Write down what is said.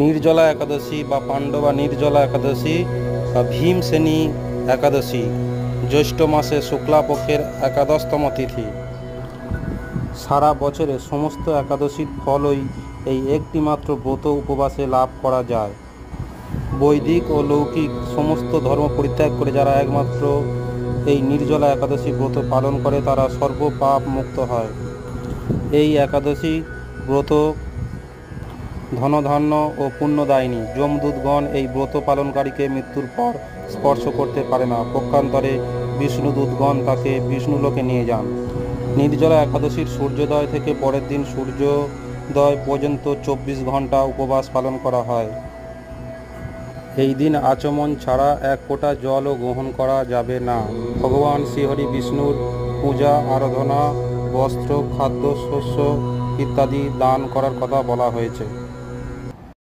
নির্জলা একাদশী বা পাণ্ডবা নির্জলা একাদশী বা ভীমসেনী একাদশী জ্যৈষ্ঠ মাসে শুক্লাপক্ষের একাদশতম তিথি। সারা বছরে সমস্ত একাদশীর ফলই এই একটিমাত্র ব্রত উপবাসে লাভ করা যায়। বৈদিক ও লৌকিক সমস্ত ধর্ম পরিত্যাগ করে যারা একমাত্র এই নির্জলা একাদশী ব্রত পালন করে তারা সর্বপাপ মুক্ত হয়। এই একাদশী ব্রত ধনধান্য ও পুণ্যদায়িনী। যমদূতগণ এই ব্রত পালনকারীকে মৃত্যুর পর স্পর্শ করতে পারে না। পক্ষান্তরে বিষ্ণুদূতগণ তাকে বিষ্ণুলোকে নিয়ে যান। নির্জলা একাদশীর সূর্যোদয় থেকে পরের দিন সূর্যোদয় পর্যন্ত 24 ঘন্টা উপবাস পালন করা হয়। এই দিন আচমন ছাড়া এক ফোঁটা জলও গ্রহণ করা যাবে না। ভগবান শ্রীহরি বিষ্ণুর পূজা আরাধনা, বস্ত্র, খাদ্য, শস্য ইত্যাদি দান করার কথা বলা হয়েছে।